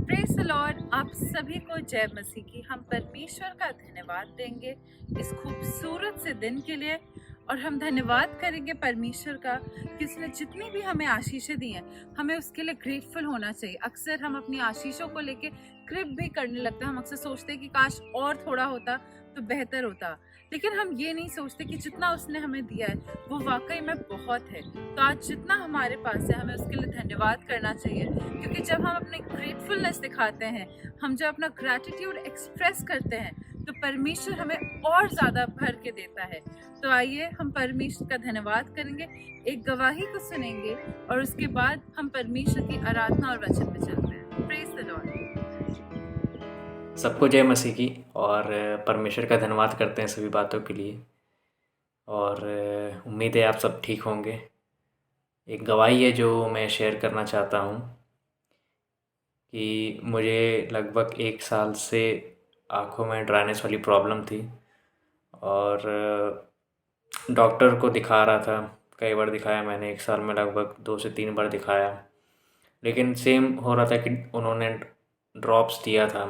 Praise the Lord. आप सभी को जय मसीह की। हम परमेश्वर का धन्यवाद देंगे इस खूबसूरत से दिन के लिए, और हम धन्यवाद करेंगे परमेश्वर का कि उसने जितनी भी हमें आशीषें दी हैं, हमें उसके लिए ग्रेटफुल होना चाहिए। अक्सर हम अपनी आशीषों को लेके क्रिप भी करने लगते हैं। हम अक्सर सोचते हैं कि काश और थोड़ा होता तो बेहतर होता, लेकिन हम ये नहीं सोचते कि जितना उसने हमें दिया है वो वाकई में बहुत है। तो आज जितना हमारे पास है हमें उसके लिए धन्यवाद करना चाहिए, क्योंकि जब हम अपने ग्रेटफुलनेस दिखाते हैं, हम जब अपना ग्रैटिट्यूड एक्सप्रेस करते हैं, तो परमेश्वर हमें और ज़्यादा भर के देता है। तो आइए हम परमेश्वर का धन्यवाद करेंगे, एक गवाही को सुनेंगे, और उसके बाद हम परमेश्वर की आराधना और वचन पे चलते हैं। Praise the Lord. सबको जय मसीह की। और परमेश्वर का धन्यवाद करते हैं सभी बातों के लिए। और उम्मीद है आप सब ठीक होंगे। एक गवाही है जो मैं शेयर करना चाहता हूँ कि मुझे लगभग 1 साल से आँखों में ड्राइनेस वाली प्रॉब्लम थी, और डॉक्टर को दिखा रहा था। कई बार दिखाया मैंने, 1 साल में लगभग 2 से 3 बार दिखाया, लेकिन सेम हो रहा था कि उन्होंने ड्रॉप्स दिया था।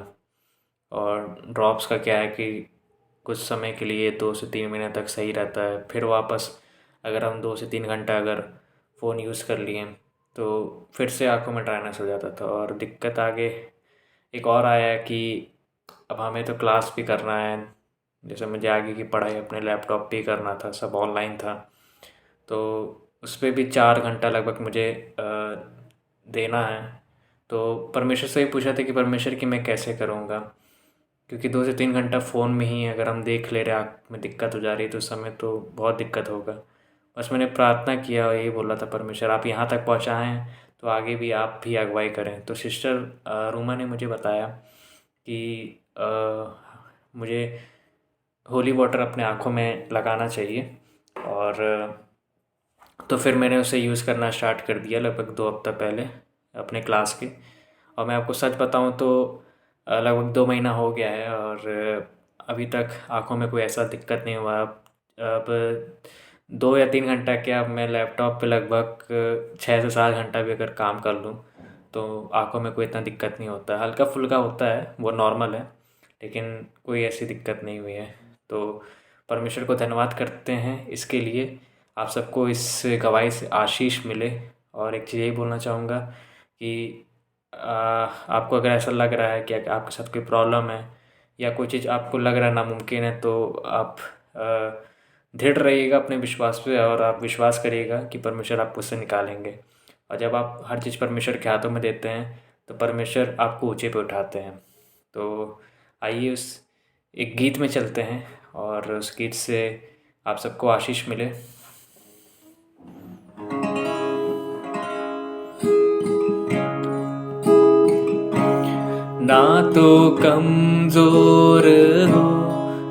और ड्रॉप्स का क्या है कि कुछ समय के लिए 2 से 3 महीने तक सही रहता है, फिर वापस अगर हम 2 से 3 घंटा अगर फ़ोन यूज़ कर लिए तो फिर से आँखों में ड्राइनेस हो जाता था। और दिक्कत आगे एक और आया कि अब हमें तो क्लास भी करना है, जैसे मुझे आगे की पढ़ाई अपने लैपटॉप पे ही करना था, सब ऑनलाइन था, तो उस पर भी 4 घंटा लगभग मुझे देना है। तो परमेश्वर से ही पूछा था कि परमेश्वर कि मैं कैसे करूँगा, क्योंकि 2 से 3 घंटा फ़ोन में ही अगर हम देख ले रहे हैं, आँख में दिक्कत हो जा रही है, तो उस समय तो बहुत दिक्कत होगा। बस मैंने प्रार्थना किया और यही बोला था, परमेश्वर आप यहाँ तक पहुँचाए हैं तो आगे भी आप भी अगुवाई करें। तो सिस्टर रूमा ने मुझे बताया कि मुझे होली वाटर अपने आँखों में लगाना चाहिए, और तो फिर मैंने उसे यूज़ करना स्टार्ट कर दिया लगभग 2 हफ्ता पहले अपने क्लास के। और मैं आपको सच बताऊं तो लगभग 2 महीना हो गया है, और अभी तक आँखों में कोई ऐसा दिक्कत नहीं हुआ। अब 2 या 3 घंटा क्या, अब मैं लैपटॉप पे लगभग 6 से 7 घंटा भी अगर काम कर लूँ तो आँखों में कोई इतना दिक्कत नहीं होता। हल्का फुल्का होता है, वो नॉर्मल है, लेकिन कोई ऐसी दिक्कत नहीं हुई है। तो परमेश्वर को धन्यवाद करते हैं इसके लिए। आप सबको इस गवाही से आशीष मिले। और एक चीज़ यही बोलना चाहूँगा कि आपको अगर ऐसा लग रहा है कि आपके साथ कोई प्रॉब्लम है या कोई चीज़ आपको लग रहा है नामुमकिन है, तो आप दृढ़ रहिएगा अपने विश्वास पे, और आप विश्वास करिएगा कि परमेश्वर आपको उससे निकालेंगे। और जब आप हर चीज़ परमेश्वर के हाथों में देते हैं तो परमेश्वर आपको ऊंचे पे उठाते हैं। तो आइए उस एक गीत में चलते हैं, और उस गीत से आप सबको आशीष मिले। ना तो कमज़ोर हो,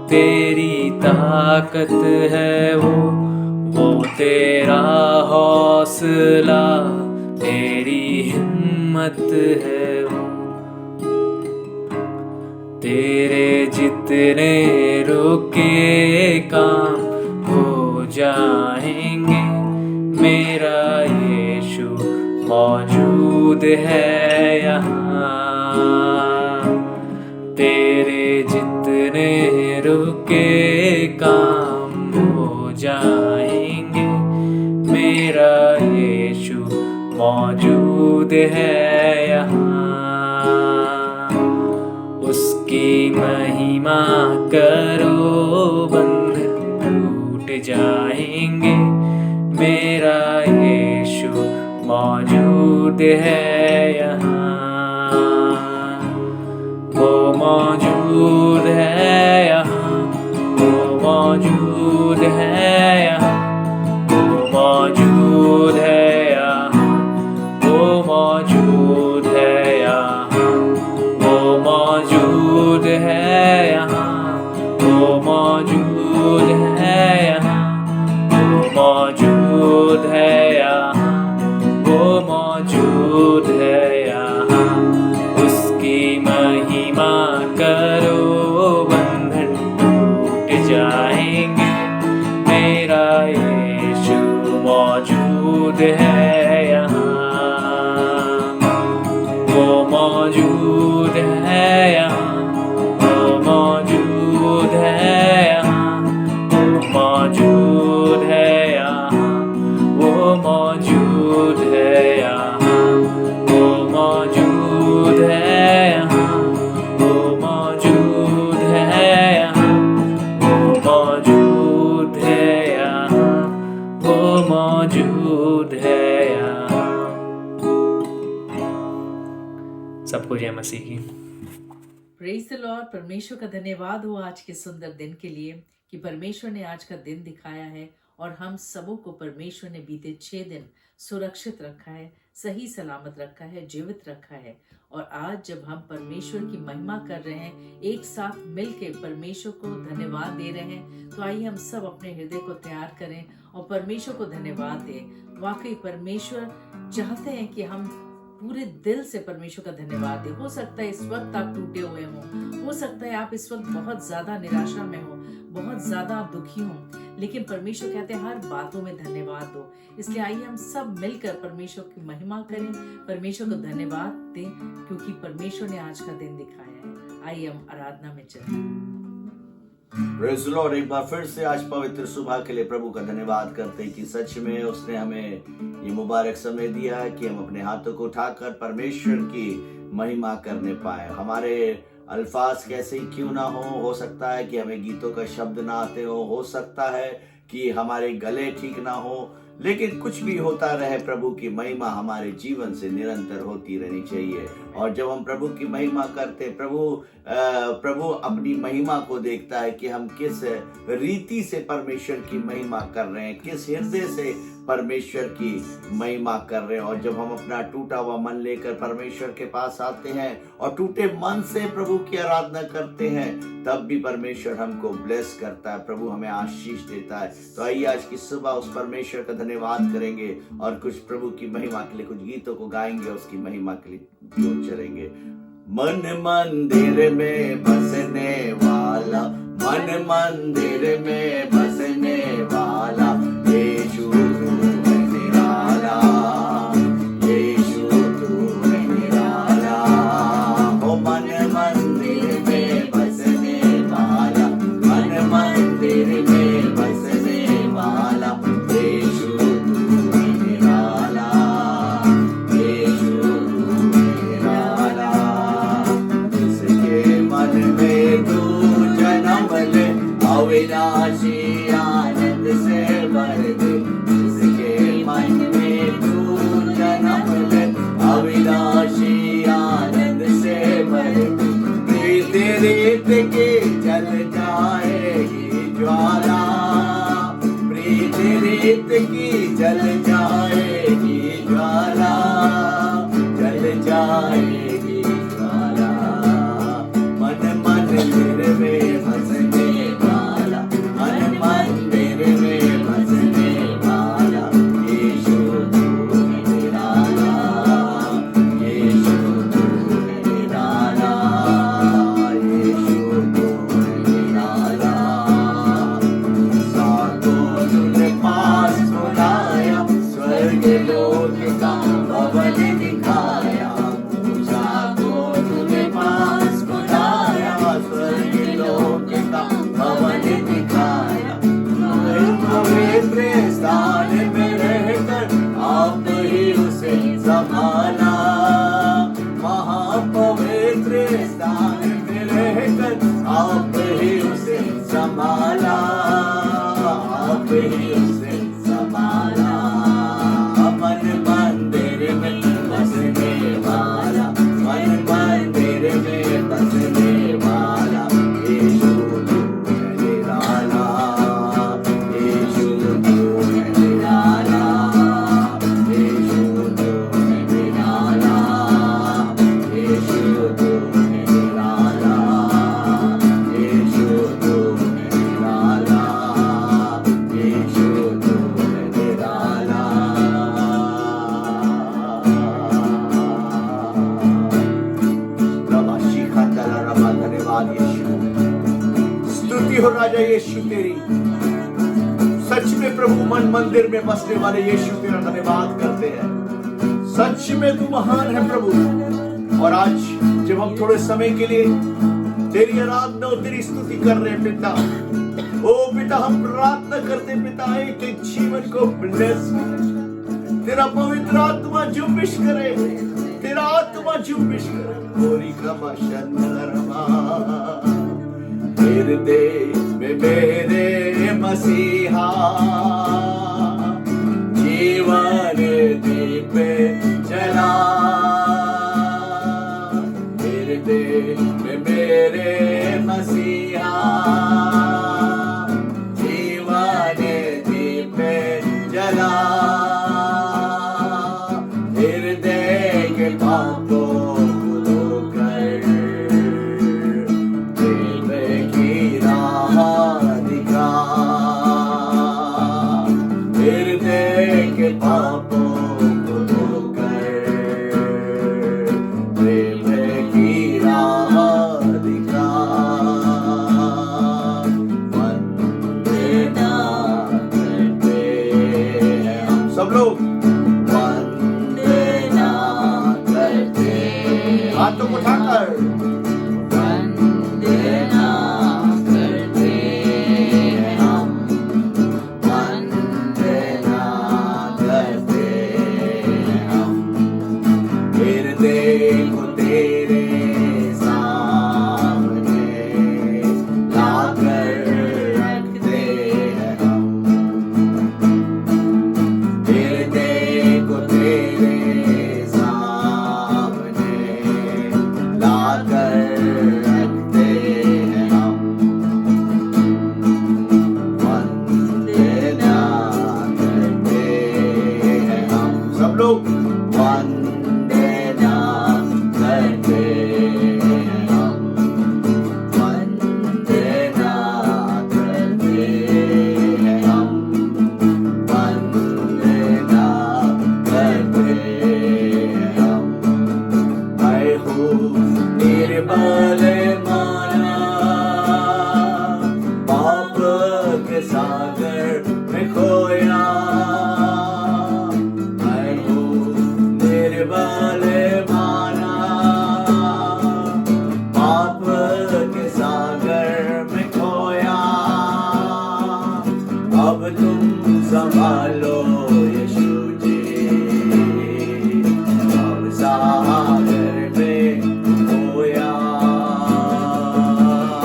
तेरी ताकत है वो तेरा हौसला, तेरी हिम्मत है वो। तेरे जितने रुके काम हो जाएंगे, मेरा यीशु मौजूद है यहाँ। तेरे जितने रुके काम हो जाएंगे, मेरा यीशु मौजूद है यहाँ। उसकी महिमा करो, बंधन टूट जाएंगे, मेरा यीशु मौजूद है यहाँ। वो मौजूद है यहाँ, वो मौजूद है यहाँ, वो मौजूद है यहाँ, वो मौजूद है यहाँ, वो मौजूद है यहाँ, वो मौजूद है यहाँ, वो मौजूद है यहाँ, वो मौजूद है यहाँ। उसकी महिमा करो, बंधन टूट जाएंगे, मेरा यीशु मौजूद है यहाँ। वो मौजूद सबको जय मसीह की। Praise the Lord. परमेश्वर का धन्यवाद हो आज के सुंदर दिन के लिए कि परमेश्वर ने आज का दिन दिखाया है और हम सबों को परमेश्वर ने बीते 6 दिन सुरक्षित रखा है, सही सलामत रखा है, जीवित रखा है। और आज जब हम परमेश्वर की महिमा कर रहे हैं, एक साथ मिलके परमेश्वर को धन्यवाद दे रहे हैं, तो आइए हम सब अपने हृदय को तैयार करें और परमेश्वर को धन्यवाद दें। वाकई परमेश्वर चाहते हैं कि हम पूरे दिल से परमेश्वर का धन्यवाद दें। हो सकता है इस वक्त आप टूटे हुए हो सकता है आप इस वक्त बहुत ज्यादा निराशा में हो, बहुत ज्यादा आप दुखी हो, लेकिन परमेश्वर कहते हैं हर बातों में धन्यवाद दो। इसलिए आइए हम सब मिलकर परमेश्वर की महिमा करें, परमेश्वर को धन्यवाद दें, क्योंकि परमेश्वर ने आज का दिन दिखाया है। आइए हम आराधना में चलें। Praise the Lord. एक बार फिर से आज पवित्र सुबह के लिए प्रभु का धन्यवाद करते हैं कि सच में उसने हमें ये मुबारक समय दिया है कि हम अपने हाथों को उठाकर परमेश्वर की महिमा करने पाए। हमारे अल्फाज कैसे ही क्यों ना हो सकता है कि हमें गीतों का शब्द ना आते हो सकता है कि हमारे गले ठीक ना हो, लेकिन कुछ भी होता रहे, प्रभु की महिमा हमारे जीवन से निरंतर होती रहनी चाहिए। और जब हम प्रभु की महिमा करते, प्रभु अपनी महिमा को देखता है कि हम किस रीति से परमेश्वर की महिमा कर रहे हैं, किस हृदय से परमेश्वर की महिमा कर रहे हैं। और जब हम अपना टूटा हुआ मन लेकर परमेश्वर के पास आते हैं और टूटे मन से प्रभु की आराधना करते हैं, तब भी परमेश्वर हमको ब्लेस करता है, प्रभु हमें आशीष देता है। तो आइए आज की सुबह उस परमेश्वर का धन्यवाद करेंगे और कुछ प्रभु की महिमा के लिए कुछ गीतों को गाएंगे, उसकी महिमा के लिए चलेंगे। मन मंदिर में बसने वाला, मन मंदिर में बसने वाला, यीशु तू है निराला, यीशु तू है निराला। ओ मन मंदिर में बसने वाला, मन मंदिर में बसने वाला, यीशु तू है निराला, यीशु तू है निराला। जिसके मन में तू जन्म ले, अविनाशी आनंद से भर दे। जिसके मन में तू जन्म ले, अविनाशी आनंद से भर दे। प्रीति रीत की जल जाएगी ज्वाला, प्रीति रीत की जल जाएगी ज्वाला, जल जाएगी ज्वाला। मन मंदिर में बसने वाला, मन मंदिर में बसने वाला, यीशु तू है निराला, यीशु तू है निराला, यीशु तू है निराला। सातों तुझे पास बुलाया, स्वर्ग लोक का भवन दिखाया। सातों तुझे पास बुलाया, स्वर्ग लोक का भवन दिखाया। पवित्र स्थान में रहकर आप ही उसे संभाला, महापवित्र स्थान में रहकर आप ही उसे संभाला, आप ही उसे संभाला। मन मंदिर में बसने वाला, मन मंदिर में बसने वाला, यीशु तू है निराला, यीशु तू है निराला, यीशु तू है निराला, यीशु तू है निराला, यीशु तू है निराला, यीशु तू है निराला। धन्यवाद यीशु, स्तुति हो राजा यीशु तेरी। सच में प्रभु मन मंदिर में बसने वाले यीशु तेरा धन्यवाद करते हैं। सच में तू महान है प्रभु। और आज जब हम थोड़े समय के लिए तेरी आराधना और तेरी स्तुति कर रहे हैं पिता, ओ पिता हम प्रार्थना करते पिता है कि जीवन को ब्लेस, तेरा पवित्र आत्मा जुम्बिश करे, तेरा आत्मा जुम्बिश करे। गोरी का शंदरमा हृदय में मेरे मसीहा, जीवन दीप जला, वंदना करते हैं हम, वंदना करते हैं हम, वंदना करते हैं हम। मैं हूँ निर्बल माना, पाप के सागर में खोया। मैं हूँ निर्बल माना, पाप के सागर में खोया। अब तुम संभालो यीशु जी, अब सागर में खोया।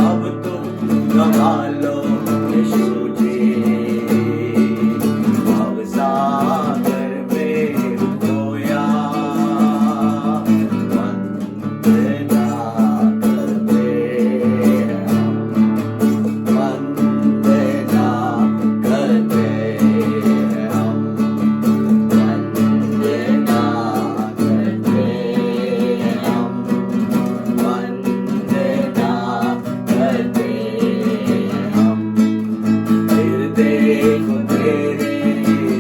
अब तुम संभालो यीशु जी, अब सागर में खोया। वंदना करते हैं हम, वंदना करते हैं हम, वंदना करते हैं हम, वंदना करते हैं हम। फिर देखो तेरे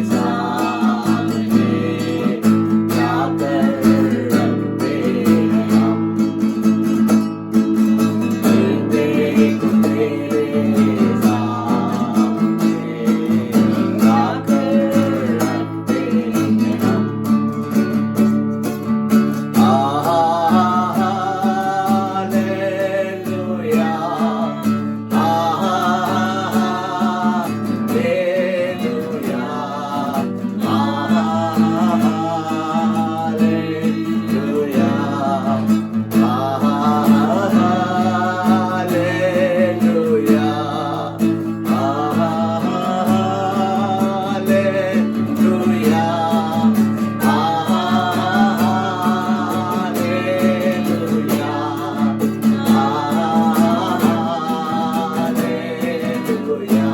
सामने जाकर रखते हैं हम, फिर देखो तेरे सामने जाकर रखते हैं हम। Hallelujah, hallelujah, hallelujah, hallelujah, hallelujah, hallelujah, hallelujah,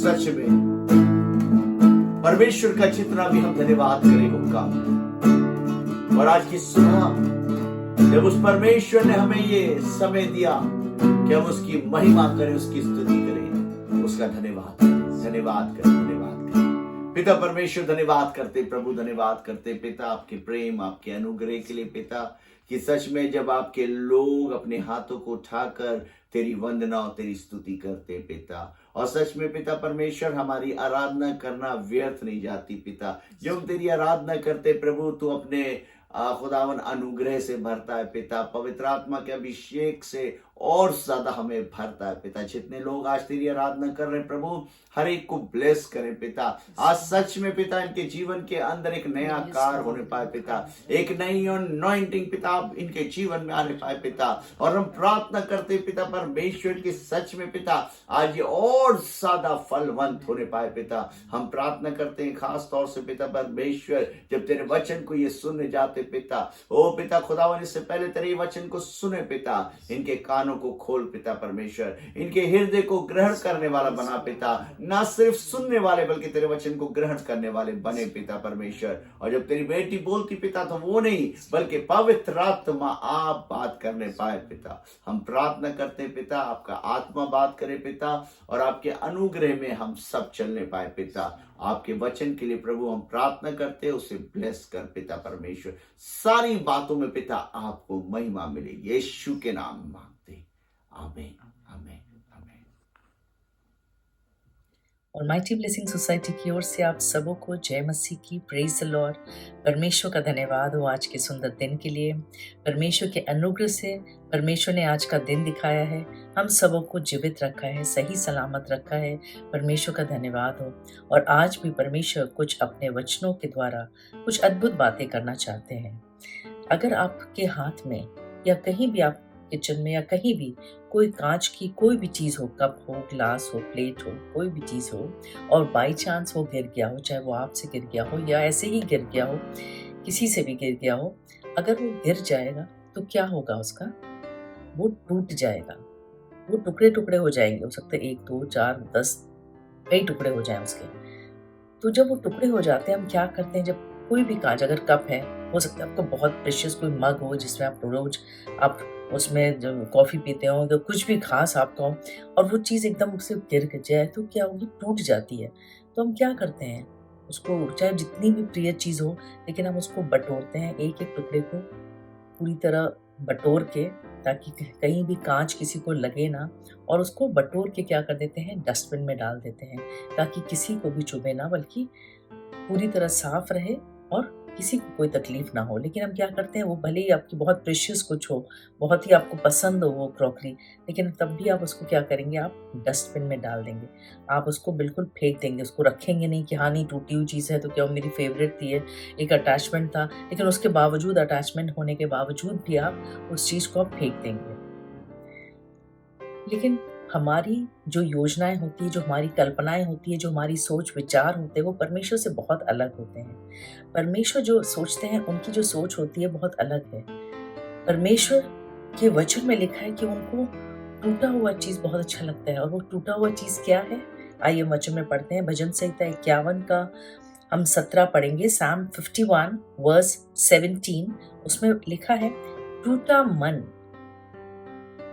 सच में परमेश्वर का जितना भी हम धन्यवाद करें उनका। और आज की सुबह जब उस परमेश्वर ने हमें ये समय दिया कि हम उसकी महिमा करें, उसकी स्तुति करें, उसका धन्यवाद करें, धन्यवाद करें, धन्यवाद करें। पिता परमेश्वर धन्यवाद करते, प्रभु धन्यवाद करते पिता, आपके प्रेम, आपके अनुग्रह के लिए पिता, कि सच में जब आपके लोग अपने हाथों को उठाकर तेरी वंदना और तेरी स्तुति करते पिता, और सच में पिता परमेश्वर हमारी आराधना करना व्यर्थ नहीं जाती पिता। जब हम तेरी आराधना करते प्रभु, तू अपने खुदावन अनुग्रह से भरता है पिता, पवित्र आत्मा के अभिषेक से और ज्यादा हमें भरता है पिता। जितने लोग आज तेरी आराधना कर रहे हैं प्रभु, हर एक को ब्लेस करें पिता। आज सच में पिता इनके जीवन के अंदर एक नया कार्य होने पाए पिता, एक नई अनॉइंटिंग पिता इनके जीवन में आने पाए पिता। और हम प्रार्थना करते पिता परमेश्वर की सच में पिता आज ये और ज्यादा फलवंत होने पाए पिता। हम प्रार्थना करते हैं खास तौर से पिता परमेश्वर, जब तेरे वचन को ये सुनने जाते पिता, ओ पिता खुदावन इससे पहले तेरे वचन को सुने पिता, इनके कानों को खोल पिता परमेश्वर, इनके हृदय को ग्रहण करने वाला बना पिता, ना सिर्फ सुनने वाले बल्कि तेरे वचन को ग्रहण करने वाले बने पिता परमेश्वर। और जब तेरी बेटी बोलती पिता, तो वो नहीं बल्कि पवित्र आत्मा आप बात करने पाए पिता। हम प्रार्थना करते हैं पिता, आपका आत्मा बात करे पिता, और आपके अनुग्रह में हम सब चलने पाए पिता। आपके वचन के लिए प्रभु हम प्रार्थना करते हैं, उसे ब्लेस कर पिता परमेश्वर। सारी बातों में पिता आपको महिमा मिले, यीशु के नाम मांगते, आमीन, आमीन, आमीन। और माइटी ब्लेसिंग सोसाइटी की ओर से आप सबों को जय मसीह की, प्रेज द लॉर्ड। परमेश्वर का धन्यवाद हो आज के सुंदर दिन के लिए। परमेश्वर के अनुग्रह से परमेश्वर ने आज का दिन दिखाया है, हम सबों को जीवित रखा है, सही सलामत रखा है। परमेश्वर का धन्यवाद हो। और आज भी परमेश्वर कुछ अपने वचनों के द्वारा कुछ अद्भुत बातें करना चाहते हैं। अगर आपके हाथ में या कहीं भी आप किचन में या कहीं भी कोई कांच की कोई भी चीज़ हो, कप हो, ग्लास हो, प्लेट हो, कोई भी चीज़ हो और बाई चांस वो गिर गया हो, चाहे वो आपसे गिर गया हो या ऐसे ही गिर गया हो, किसी से भी गिर गया हो, अगर वो गिर जाएगा तो क्या होगा उसका? वो टूट जाएगा, वो टुकड़े-टुकड़े हो जाएंगे। हो सकता है 1, 2, 4, 10 कई टुकड़े हो जाएँ उसके। तो जब वो टुकड़े हो जाते हैं, हम क्या करते हैं, जब कोई भी कांच, अगर कप है, हो सकता है आपका बहुत प्रेशियस कोई मग हो जिसमें आप रोज आप उसमें जब कॉफ़ी पीते हो तो कुछ भी खास आपका हो और वो चीज़ एकदम से गिर जाए तो क्या होगी, टूट जाती है। तो हम क्या करते हैं, उसको चाहे जितनी भी प्रिय चीज़ हो, लेकिन हम उसको बटोरते हैं, एक-एक टुकड़े को पूरी तरह बटोर के, ताकि कहीं भी कांच किसी को लगे ना, और उसको बटोर के क्या कर देते हैं, डस्टबिन में डाल देते हैं, ताकि किसी को भी चुभे ना, बल्कि पूरी तरह साफ रहे और किसी को कोई तकलीफ ना हो। लेकिन हम क्या करते हैं, वो भले ही आपकी बहुत प्रेशियस कुछ हो, बहुत ही आपको पसंद हो वो क्रॉकरी, लेकिन तब भी आप उसको क्या करेंगे, आप डस्टबिन में डाल देंगे। आप उसको बिल्कुल फेंक देंगे, उसको रखेंगे नहीं कि हाँ नहीं टूटी हुई चीज़ है तो क्या, वो मेरी फेवरेट थी, एक अटैचमेंट था, लेकिन उसके बावजूद, अटैचमेंट होने के बावजूद भी आप उस चीज़ को आप फेंक देंगे। लेकिन हमारी जो योजनाएं होती है, जो हमारी कल्पनाएं होती है, जो हमारी सोच विचार होते हैं, वो परमेश्वर से बहुत अलग होते हैं। परमेश्वर जो सोचते हैं, उनकी जो सोच होती है बहुत अलग है। परमेश्वर के वचन में लिखा है कि उनको टूटा हुआ चीज़ बहुत अच्छा लगता है, और वो टूटा हुआ चीज़ क्या है, आइए वचन में पढ़ते हैं। भजन संहिता 51 का हम 17 पढ़ेंगे, Psalm 51 वर्स 17। उसमें लिखा है, टूटा मन,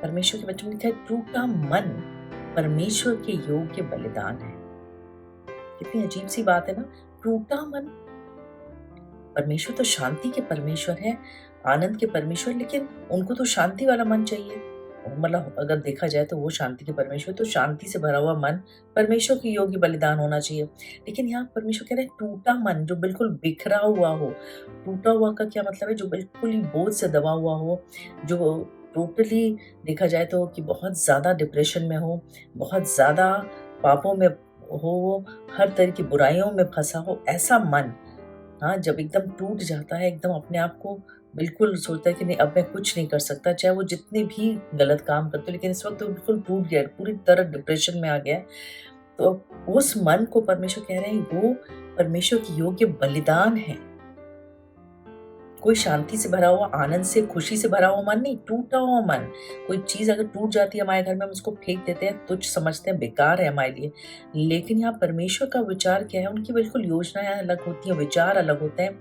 परमेश्वर के वचन में लिखा है, टूटा मन परमेश्वर के योग्य बलिदान है। कितनी अजीब सी बात है ना, टूटा मन। परमेश्वर तो शांति के परमेश्वर है, आनंद के परमेश्वर, लेकिन उनको तो शांति वाला मन चाहिए। मतलब अगर देखा जाए तो वो शांति के परमेश्वर, तो शांति से भरा हुआ मन परमेश्वर के योग्य बलिदान होना चाहिए। लेकिन यहाँ परमेश्वर कह रहे हैं, टूटा मन, जो बिल्कुल बिखरा हुआ हो। टूटा हुआ का क्या मतलब है, जो बिल्कुल ही बोझ से दबा हुआ हो, जो टोटली देखा जाए तो कि बहुत ज़्यादा डिप्रेशन में हो, बहुत ज़्यादा पापों में हो, वो हर तरह की बुराइयों में फंसा हो, ऐसा मन, हाँ, जब एकदम टूट जाता है, एकदम अपने आप को बिल्कुल सोचता है कि नहीं, अब मैं कुछ नहीं कर सकता, चाहे वो जितने भी गलत काम करते हो, लेकिन इस वक्त तो बिल्कुल टूट गया, पूरी तरह डिप्रेशन में आ गया है। तो उस मन को परमेश्वर कह रहे हैं, वो परमेश्वर की योग्य बलिदान है। कोई शांति से भरा हुआ, आनंद से, खुशी से भरा हुआ मन नहीं, टूटा हुआ मन। कोई चीज़ अगर टूट जाती है हमारे घर में, हम उसको फेंक देते हैं, तुच्छ समझते हैं, बेकार है हमारे लिए। लेकिन यहाँ परमेश्वर का विचार क्या है, उनकी बिल्कुल योजनाएं अलग होती हैं, विचार अलग होते हैं।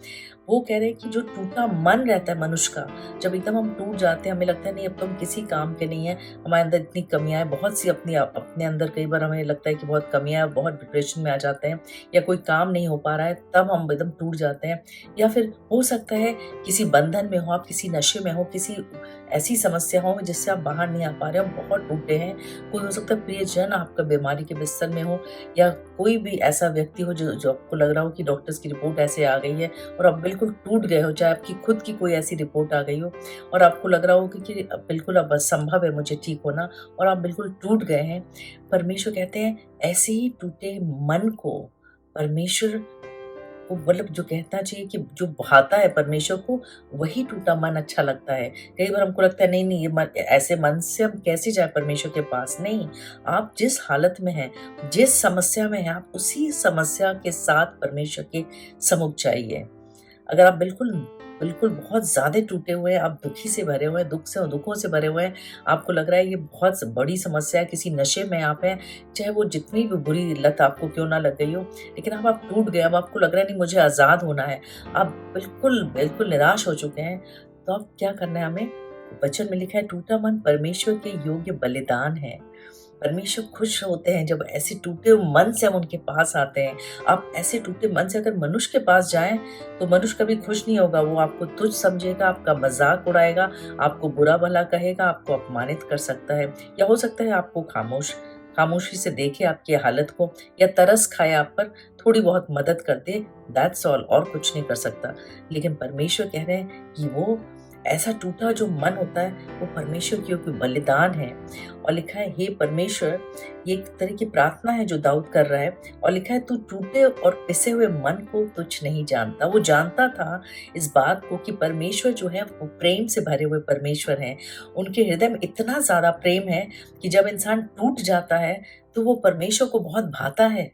वो कह रहे हैं कि जो टूटा मन रहता है मनुष्य का, जब एकदम हम टूट जाते हैं, हमें लगता है नहीं अब तो हम किसी काम के नहीं है, हमारे अंदर इतनी कमियां हैं, बहुत सी अपने अंदर कई बार हमें लगता है कि बहुत कमियां हैं, बहुत डिप्रेशन में आ जाते हैं, या कोई काम नहीं हो पा रहा है, तब हम एकदम टूट जाते हैं। या फिर हो सकता है किसी बंधन में हो, आप किसी नशे में हो, किसी ऐसी समस्या हो जिससे आप बाहर नहीं आ पा रहे हो, बहुत टूटे हैं। कोई हो सकता है प्रियजन आपका बीमारी के बिस्तर में हो, या कोई भी ऐसा व्यक्ति हो जो आपको लग रहा हो कि डॉक्टर्स की रिपोर्ट ऐसे आ गई है और आप बिल्कुल टूट गए हो, चाहे आपकी खुद की कोई ऐसी रिपोर्ट आ गई हो और आपको लग रहा हो कि बिल्कुल अब असंभव है मुझे ठीक होना, और आप बिल्कुल टूट गए हैं। परमेश्वर कहते हैं, ऐसे ही टूटे मन को परमेश्वर को, मतलब जो कहना चाहिए कि जो भाता है परमेश्वर को, वही टूटा मन अच्छा लगता है। कई बार हमको लगता है नहीं ये मन, ऐसे मन से हम कैसे जाए परमेश्वर के पास। नहीं, आप जिस हालत में हैं, जिस समस्या में हैं, आप उसी समस्या के साथ परमेश्वर के सम्मुख जाइए। अगर आप बिल्कुल बिल्कुल बहुत ज़्यादा टूटे हुए हैं, आप दुखी से भरे हुए हैं, दुखों से भरे हुए हैं, आपको लग रहा है ये बहुत बड़ी समस्या है, किसी नशे में आप हैं, चाहे वो जितनी भी बुरी लत आपको क्यों ना लग गई हो, लेकिन अब आप टूट गए, अब आपको लग रहा है नहीं मुझे आज़ाद होना है, आप बिल्कुल निराश हो चुके हैं, तो अब क्या करना है हमें? वचन में लिखा है, टूटा मन परमेश्वर के योग्य बलिदान है। परमेश्वर खुश होते हैं जब ऐसे टूटे मन से हम उनके पास आते हैं। आप ऐसे टूटे मन से अगर मनुष्य के पास जाएं तो मनुष्य कभी खुश नहीं होगा, वो आपको तुच्छ समझेगा, आपका मजाक उड़ाएगा, आपको बुरा भला कहेगा, आपको अपमानित कर सकता है, या हो सकता है आपको खामोशी से देखे आपकी हालत को, या तरस खाए आप पर, थोड़ी बहुत मदद कर दे, दैट्स ऑल, और कुछ नहीं कर सकता। लेकिन परमेश्वर कह रहे हैं कि वो ऐसा टूटा जो मन होता है वो परमेश्वर की ओर बलिदान है। और लिखा है हे परमेश्वर, ये एक तरह की प्रार्थना है जो दाऊद कर रहा है। और लिखा है तू टूटे और पिसे हुए मन को तुच्छ नहीं जानता। वो जानता था इस बात को कि परमेश्वर जो है वो प्रेम से भरे हुए परमेश्वर हैं। उनके हृदय में इतना ज़्यादा प्रेम है कि जब इंसान टूट जाता है तो वो परमेश्वर को बहुत भाता है।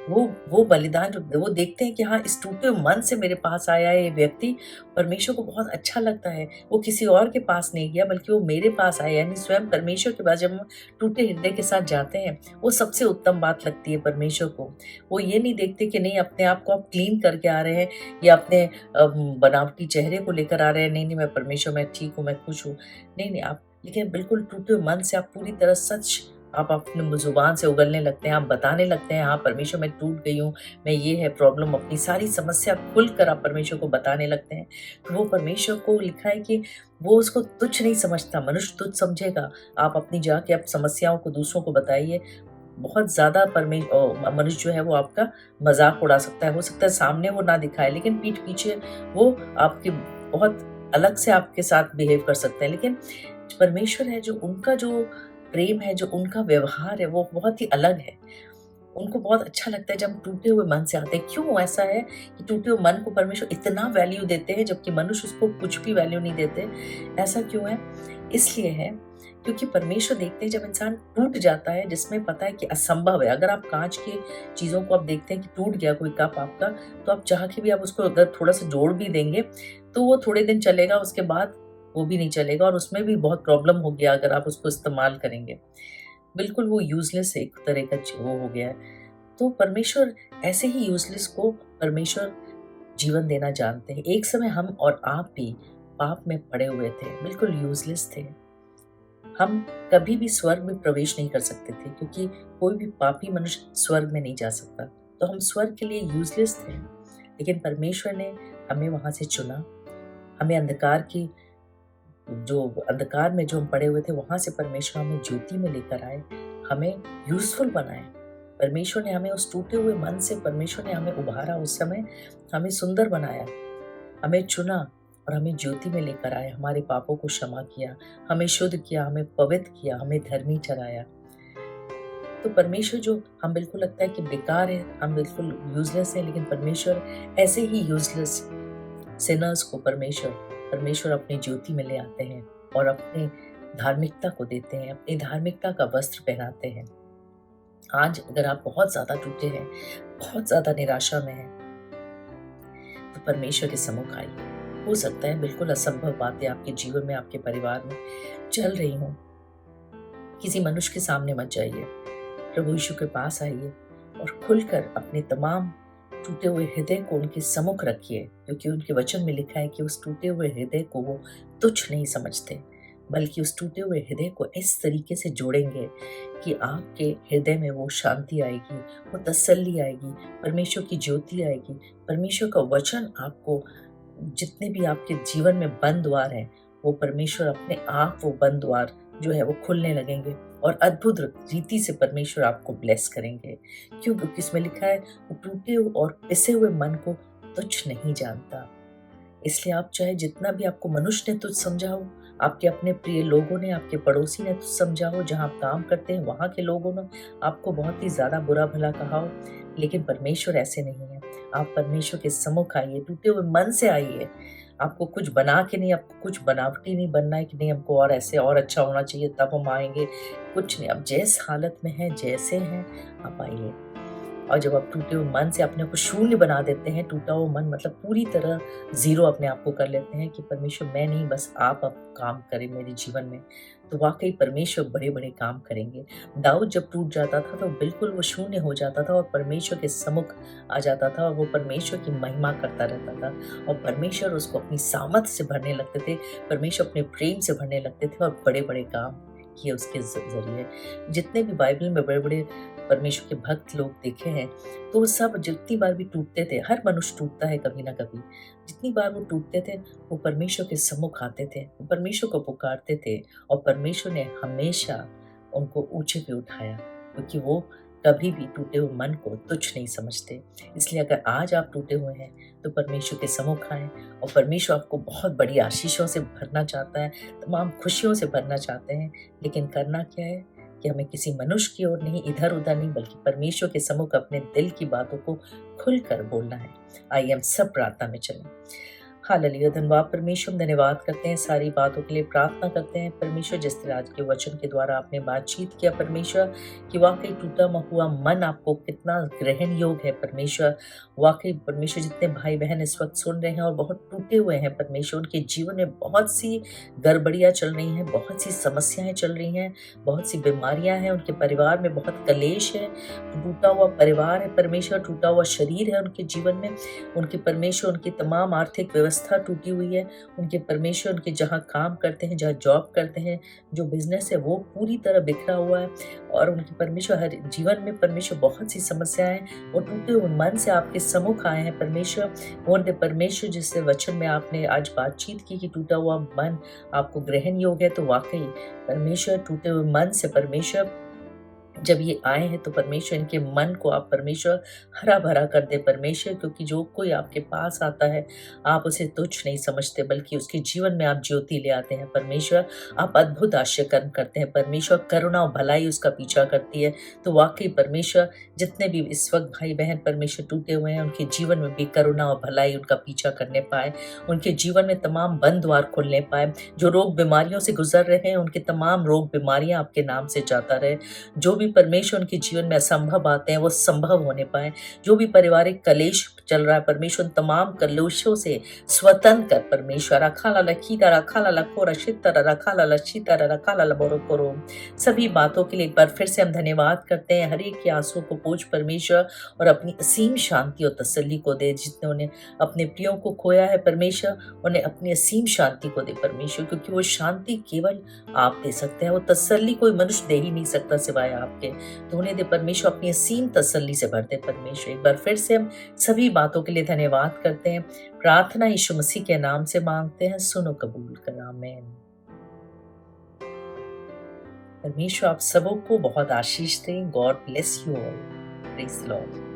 वो बलिदान जो वो देखते हैं कि हाँ, इस टूटे हुए मन से मेरे पास आया है ये व्यक्ति, परमेश्वर को बहुत अच्छा लगता है। वो किसी और के पास नहीं गया बल्कि वो मेरे पास आया, यानी स्वयं परमेश्वर के पास जब हम टूटे हृदय के साथ जाते हैं, वो सबसे उत्तम बात लगती है परमेश्वर को। वो ये नहीं देखते कि नहीं अपने आप को आप क्लीन करके आ रहे हैं या अपने बनावटी चेहरे को लेकर आ रहे हैं, नहीं मैं परमेश्वर, मैं ठीक हूँ, मैं खुश हूँ। नहीं, आप लेकिन बिल्कुल टूटे हुए मन से आप पूरी तरह सच आप अपने जुबान से उगलने लगते हैं, आप बताने लगते हैं हाँ परमेश्वर मैं टूट गई हूँ, मैं ये है प्रॉब्लम, अपनी सारी समस्या खुलकर आप परमेश्वर को बताने लगते हैं। तो वो परमेश्वर को लिखा है कि वो उसको तुच्छ नहीं समझता, मनुष्य तुच्छ समझेगा। आप अपनी जाके आप समस्याओं को दूसरों को बताइए, बहुत ज़्यादा मनुष्य जो है वो आपका मजाक उड़ा सकता है। हो सकता है सामने वो ना दिखाए लेकिन पीठ पीछे वो आपकी बहुत अलग से आपके साथ बिहेव कर सकते हैं। लेकिन परमेश्वर है जो उनका जो प्रेम है, जो उनका व्यवहार है वो बहुत ही अलग है। उनको बहुत अच्छा लगता है जब हम टूटे हुए मन से आते हैं। क्यों ऐसा है कि टूटे हुए मन को परमेश्वर इतना वैल्यू देते हैं जबकि मनुष्य उसको कुछ भी वैल्यू नहीं देते? ऐसा क्यों है? इसलिए है क्योंकि परमेश्वर देखते हैं जब इंसान टूट जाता है, जिसमें पता है कि असंभव है। अगर आप कांच की चीज़ों को आप देखते हैं कि टूट गया कोई कप आपका, तो आप चाह के भी आप उसको अगर थोड़ा सा जोड़ भी देंगे तो वो थोड़े दिन चलेगा, उसके बाद वो भी नहीं चलेगा और उसमें भी बहुत प्रॉब्लम हो गया अगर आप उसको इस्तेमाल करेंगे। बिल्कुल वो यूजलेस एक तरह का वो हो गया है। तो परमेश्वर ऐसे ही यूजलेस को परमेश्वर जीवन देना जानते हैं। एक समय हम और आप भी पाप में पड़े हुए थे, बिल्कुल यूजलेस थे। हम कभी भी स्वर्ग में प्रवेश नहीं कर सकते थे क्योंकि कोई भी पापी मनुष्य स्वर्ग में नहीं जा सकता। तो हम स्वर्ग के लिए यूजलेस थे, लेकिन परमेश्वर ने हमें वहां से चुना। हमें अंधकार में जो हम पड़े हुए थे वहां से परमेश्वर हमें ज्योति में लेकर आए, हमें यूजफुल बनाए। परमेश्वर ने हमें उस टूटे हुए मन से परमेश्वर ने हमें उभारा, उस समय हमें सुंदर बनाया, हमें चुना और हमें ज्योति में लेकर आए। हमारे पापों को क्षमा किया, हमें शुद्ध किया, हमें पवित्र किया, हमें धर्मी ठहराया। तो परमेश्वर जो हम बिल्कुल लगता है कि बेकार है, हम बिल्कुल यूजलेस है, लेकिन परमेश्वर ऐसे ही यूजलेस सिनर्स को परमेश्वर अपनी ज्योति में ले आते हैं और अपनी धार्मिकता को देते हैं, अपनी धार्मिकता का वस्त्र पहनाते हैं। आज अगर आप बहुत ज्यादा टूटे हैं, बहुत ज्यादा निराशा में हैं, तो परमेश्वर के सम्मुख आइए। हो सकता है बिल्कुल असंभव बातें आपके जीवन में, आपके परिवार में चल रही हों, किसी मनुष्य के सामने मत जाइए, प्रभु यीशु के पास आइए और खुलकर अपने तमाम टूटे हुए हृदय को उनके सम्मुख रखिए, क्योंकि उनके वचन में लिखा है कि उस टूटे हुए हृदय को वो तुच्छ नहीं समझते, बल्कि उस टूटे हुए हृदय को इस तरीके से जोड़ेंगे कि आपके हृदय में वो शांति आएगी, वो तसल्ली आएगी, परमेश्वर की ज्योति आएगी, परमेश्वर का वचन आपको, जितने भी आपके जीवन में बंद द्वार हैं, वो परमेश्वर अपने आप वो बंद द्वार जो है वो खुलने लगेंगे और अद्भुत रीति से परमेश्वर आपको ब्लेस करेंगे। क्यों? क्योंकि इसमें लिखा है वो टूटे और पिसे हुए मन को तुच्छ नहीं जानता। इसलिए आप चाहे जितना भी आपको मनुष्य ने तुच्छ समझा हो, आपके अपने प्रिय लोगों ने, आपके पड़ोसी ने तुच्छ समझा हो, जहाँ आप काम करते हैं वहाँ के लोगों ने आपको बहुत ही ज्यादा बुरा भला कहा हो, लेकिन परमेश्वर ऐसे नहीं है। आप परमेश्वर के सम्मुख आइए, टूटे हुए मन से आइए। आपको कुछ बना के नहीं, आपको कुछ बनावटी नहीं बनना है कि नहीं हमको और ऐसे और अच्छा होना चाहिए तब हम आएंगे, कुछ नहीं। आप जिस हालत में हैं, जैसे हैं, आप आइए। और जब आप टूटे हुए मन से अपने को शून्य बना देते हैं, टूटा हुआ मन मतलब पूरी तरह जीरो अपने आप को कर लेते हैं कि परमेश्वर मैं नहीं, बस आप अब काम करें मेरे जीवन में, तो वाकई परमेश्वर बड़े बड़े काम करेंगे। दाऊद जब टूट जाता था तो बिल्कुल वो शून्य हो जाता था और परमेश्वर के सम्मुख आ जाता था और वो परमेश्वर की महिमा करता रहता था और परमेश्वर उसको अपनी सामर्थ से भरने लगते थे, परमेश्वर अपने प्रेम से भरने लगते थे और बड़े बड़े काम किए उसके जरिए। जितने भी बाइबल में बड़े बड़े परमेश्वर के भक्त लोग देखे हैं, तो वो सब जितनी बार भी टूटते थे, हर मनुष्य टूटता है कभी ना कभी, जितनी बार वो टूटते थे वो परमेश्वर के सम्मुख आते थे, वो परमेश्वर को पुकारते थे और परमेश्वर ने हमेशा उनको ऊंचे पे उठाया, क्योंकि वो कभी भी टूटे हुए मन को तुच्छ नहीं समझते। इसलिए अगर आज आप टूटे हुए हैं तो परमेश्वर के सम्मुख आएं और परमेश्वर आपको बहुत बड़ी आशीषों से भरना चाहता है, तमाम खुशियों से भरना चाहते हैं। लेकिन करना क्या है कि हमें किसी मनुष्य की ओर नहीं, इधर उधर नहीं, बल्कि परमेश्वर के सम्मुख अपने दिल की बातों को खुलकर बोलना है। आइए हम सब प्रार्थना में चलें। हालेलुया, धन्यवाद परमेश्वर, हम धन्यवाद करते हैं सारी बातों के लिए, प्रार्थना करते हैं परमेश्वर जिस तरह आज के वचन के द्वारा आपने बातचीत किया परमेश्वर, कि वाकई टूटा हुआ मन आपको कितना ग्रहण योग है परमेश्वर। वाकई परमेश्वर जितने भाई बहन इस वक्त सुन रहे हैं और बहुत टूटे हुए हैं परमेश्वर, उनके जीवन में बहुत सी गड़बड़ियाँ चल रही हैं, बहुत सी समस्याएं चल रही हैं, बहुत सी बीमारियां हैं, उनके परिवार में बहुत कलेश है, टूटा हुआ परिवार है परमेश्वर, टूटा हुआ शरीर है उनके जीवन में, उनके परमेश्वर उनकी तमाम आर्थिक व्यवस्था टूटी हुई है, उनके परमेश्वर उनके जहाँ काम करते हैं, जहाँ जॉब करते हैं, जो बिजनेस है वो पूरी तरह बिखरा हुआ है, और उनके परमेश्वर हर जीवन में परमेश्वर बहुत सी समस्याएं, वो टूटे हुए मन से आपके सम्मुख आए हैं परमेश्वर। वो परमेश्वर जिससे वचन में आपने आज बातचीत की कि टूटा हुआ मन आपको ग्रहण योग है, तो वाकई परमेश्वर टूटे हुए मन से परमेश्वर जब ये आए हैं तो परमेश्वर इनके मन को आप परमेश्वर हरा भरा कर दे परमेश्वर, क्योंकि जो कोई आपके पास आता है आप उसे तुच्छ नहीं समझते, बल्कि उसके जीवन में आप ज्योति ले आते हैं परमेश्वर। आप अद्भुत आश्चर्य कर्म करते हैं परमेश्वर, करुणा और भलाई उसका पीछा करती है। तो वाकई परमेश्वर जितने भी इस वक्त भाई बहन परमेश्वर टूटे हुए हैं, उनके जीवन में भी करुणा और भलाई उनका पीछा करने पाए, उनके जीवन में तमाम बंद द्वार खुलने पाए, जो रोग बीमारियों से गुजर रहे हैं उनके तमाम रोग बीमारियां आपके नाम से जाता रहे, जो भी परमेश्वर उनके जीवन में असंभव आते हैं वो संभव होने पाए, जो भी पारिवारिक कलेश चल रहा है परमेश्वर उन तमाम कलेशों से स्वतंत्र कर परमेश्वर। रखाला लखीता रखाला लखोरा शितरा रखाला लक्षिता रखाला लबोरो करो। सभी बातों के लिए एक बार फिर से हम धन्यवाद करते हैं। हर एक के आंसू को पोंछ परमेश्वर और अपनी असीम शांति और तसल्ली को दे। जितने उन्हें अपने प्रियों को खोया है परमेश्वर, उन्हें अपनी असीम शांति को दे परमेश्वर, क्योंकि वो शांति केवल आप दे सकते हैं, वो तसल्ली कोई मनुष्य दे ही नहीं सकता सिवाय आपके। तो उन्हें दे परमेश्वर, अपनी असीम तसल्ली से भरते परमेश्वर। एक बार फिर से हम सभी बातों के लिए धन्यवाद करते हैं। प्रार्थना यीशु मसीह के नाम से मांगते हैं, सुनो कबूल कर, आमीन। परमेश्वर आप सबों को बहुत आशीष दें। God bless you all. Praise the Lord.